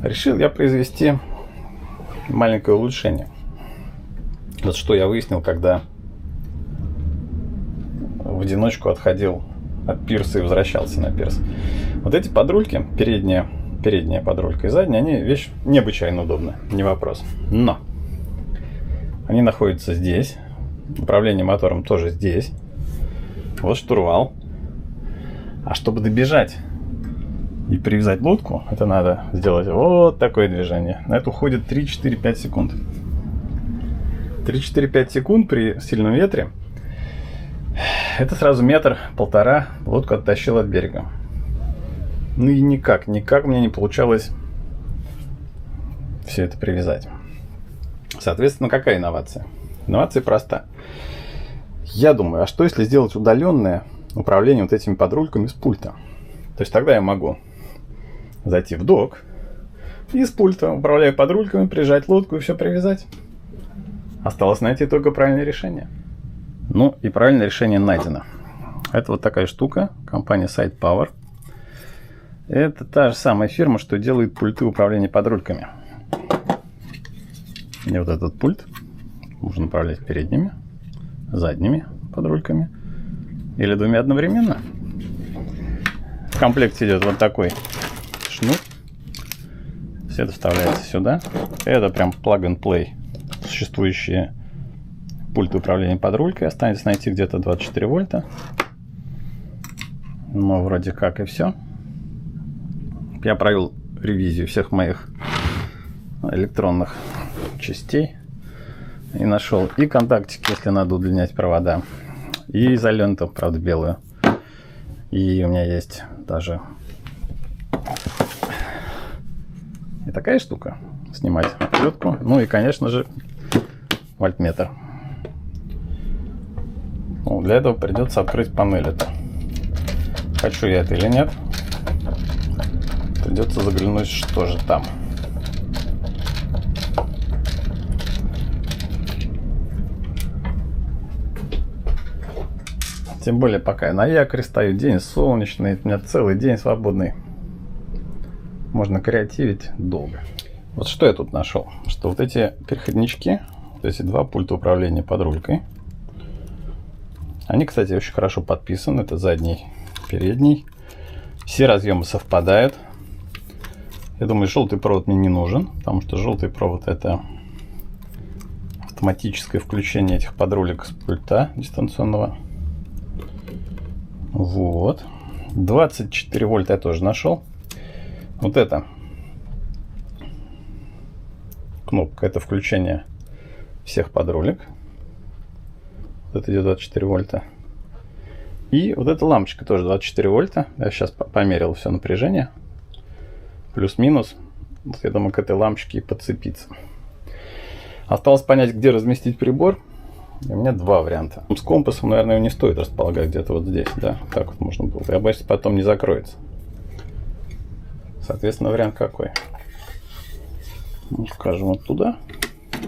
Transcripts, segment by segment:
Решил я произвести маленькое улучшение. Вот что я выяснил, когда в одиночку отходил от пирса и возвращался на пирс. Вот эти подрульки, передняя подрулька и задняя, они вещь необычайно удобная, не вопрос. Но они находятся здесь, управление мотором тоже здесь. Вот штурвал. А чтобы добежать и привязать лодку, это надо сделать вот такое движение. На это уходит 3-4-5 секунд. 3-4-5 секунд при сильном ветре. Это сразу метр-полтора лодку оттащил от берега. Ну и никак мне не получалось все это привязать. Соответственно, какая инновация? Инновация проста. Я думаю, а что если сделать удаленное управление вот этими подрульками с пульта? То есть тогда я могу зайти в док и с пульта, управляя подрульками, прижать лодку и все привязать. Осталось найти только правильное решение. Ну и правильное решение найдено. Это вот такая штука, компания Side Power. Это та же самая фирма, что делает пульты управления подрульками. И вот этот пульт можно управлять передними, задними подрульками или двумя одновременно. В комплекте идет вот такой шнур. Все это вставляется сюда. Это прям plug-and-play. Существующие пульты управления подрулькой. Останется найти где-то 24 вольта. Но вроде как и все. Я провел ревизию всех моих электронных частей. И нашел и контактики, если надо удлинять провода. И изоленту, правда, белую. И у меня есть даже и такая штука. Снимать отвертку. Ну и, конечно же, вольтметр. Ну, для этого придется открыть панель. Это. Хочу я это или нет. Придется заглянуть, что же там. Тем более, пока я на якоре стою, день солнечный, у меня целый день свободный. Можно креативить долго. Вот что я тут нашел. Что вот эти переходнички, вот эти два пульта управления подрулькой, они, кстати, очень хорошо подписаны. Это задний, передний. Все разъемы совпадают. Я думаю, желтый провод мне не нужен, потому что желтый провод — это автоматическое включение этих подрулек с пульта дистанционного. Вот. 24 вольта я тоже нашел. Вот это кнопка — это включение всех подрулек. Вот это идет 24 вольта. И вот эта лампочка тоже 24 вольта. Я сейчас померил все напряжение. Плюс-минус. Вот я думаю, к этой лампочке и подцепиться. Осталось понять, где разместить прибор. И у меня два варианта. С компасом, наверное, его не стоит располагать где-то вот здесь. Да, так вот можно было. Я боюсь, потом не закроется. Соответственно, вариант какой? Ну, скажем, вот туда.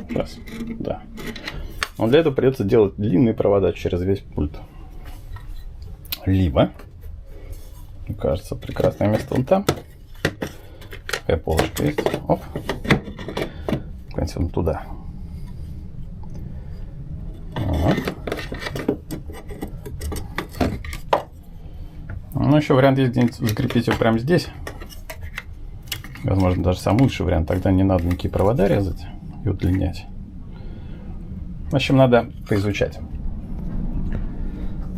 Сейчас. Да. Но для этого придется делать длинные провода через весь пульт. Либо, мне кажется, прекрасное место вон там. Такая полочка есть. Оп. Вон туда. Вот. Ну, еще вариант есть где-нибудь закрепить его прямо здесь. Возможно, даже самый лучший вариант. Тогда не надо никакие провода резать и удлинять. В общем, надо поизучать.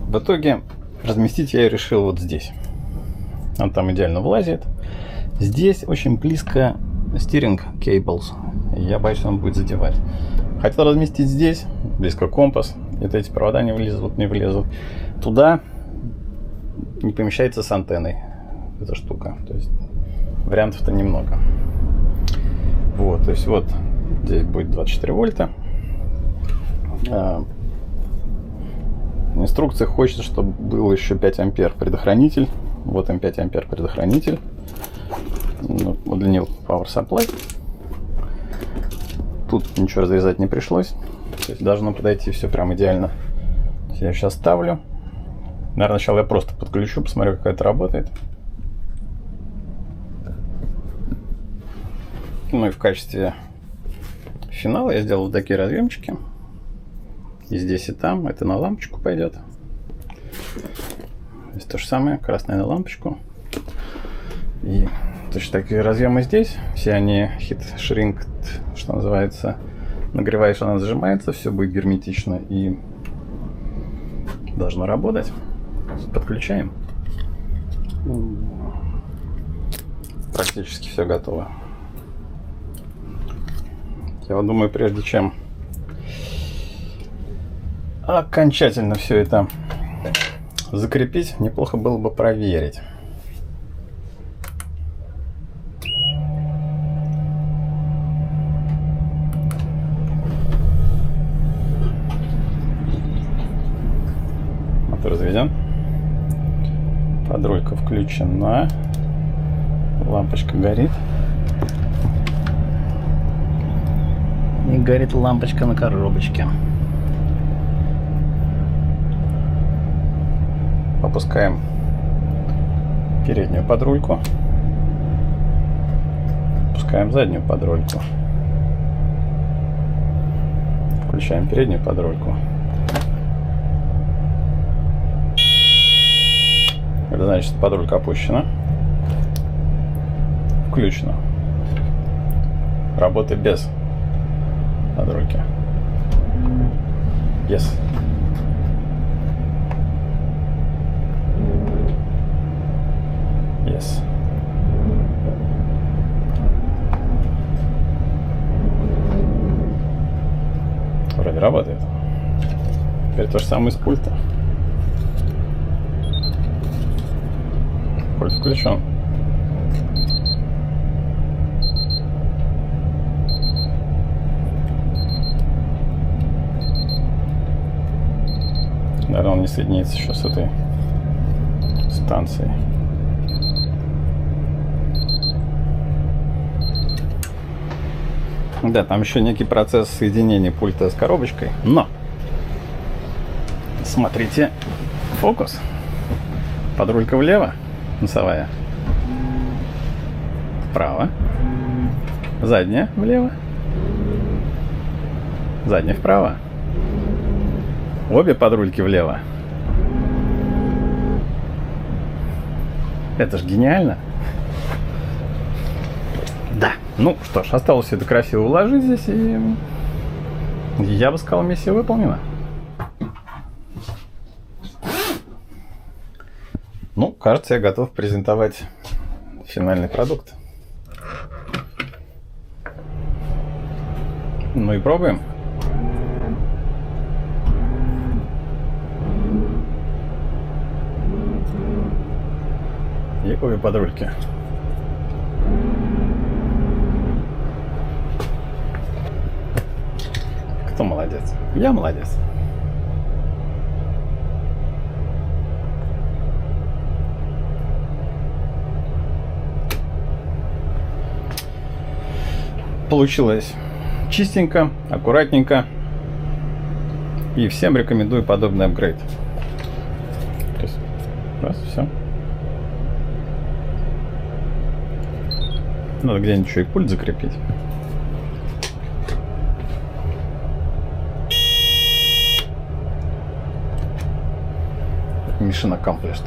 В итоге разместить я решил вот здесь. Он там идеально влазит. Здесь очень близко steering cables. Я боюсь, он будет задевать. Хотел разместить здесь, близко компас. Это эти провода не влезут. Туда не помещается с антенной эта штука. То есть вариантов-то немного. Вот, то есть вот здесь будет 24 вольта. В инструкции хочется, чтобы был еще 5 ампер предохранитель. Вот им 5 ампер предохранитель. Удлинил Power Supply. Тут ничего разрезать не пришлось. То есть должно подойти все прям идеально. Я сейчас ставлю. Наверное, сначала я просто подключу, посмотрю, как это работает. Ну и в качестве финала я сделал вот такие разъемчики. И здесь, и там. Это на лампочку пойдет. Здесь то же самое. Красное на лампочку. И точно такие разъемы здесь. Все они heat shrink, что называется. Нагреваешь, она зажимается. Все будет герметично и должно работать. Подключаем. Практически все готово. Я вот думаю, прежде чем окончательно все это закрепить, неплохо было бы проверить. Мотор заведен. Подрулька включена. Лампочка горит. И горит лампочка на коробочке. Опускаем переднюю подрульку. Опускаем заднюю подрульку. Включаем переднюю подрульку. Это значит, подрулька опущена. Включено. Работа без подрульки. Yes. Yes. Вроде работает. Теперь то же самое с пульта. Пульт включен. Наверное, он не соединится еще с этой станцией. Да, там еще некий процесс соединения пульта с коробочкой. Но! Смотрите, фокус. Подрулька влево, носовая. Вправо. Задняя влево. Задняя вправо. Обе подрульки влево. Это ж гениально. Да. Ну что ж, осталось все это красиво уложить здесь, и я бы сказал, миссия выполнена. Ну, кажется, я готов презентовать финальный продукт. Ну и пробуем. И обе подрульки. Кто молодец? Я молодец. Получилось чистенько, аккуратненько. И всем рекомендую подобный апгрейд. То есть, раз, все. Надо где-нибудь еще и пульт закрепить. Mission accomplished.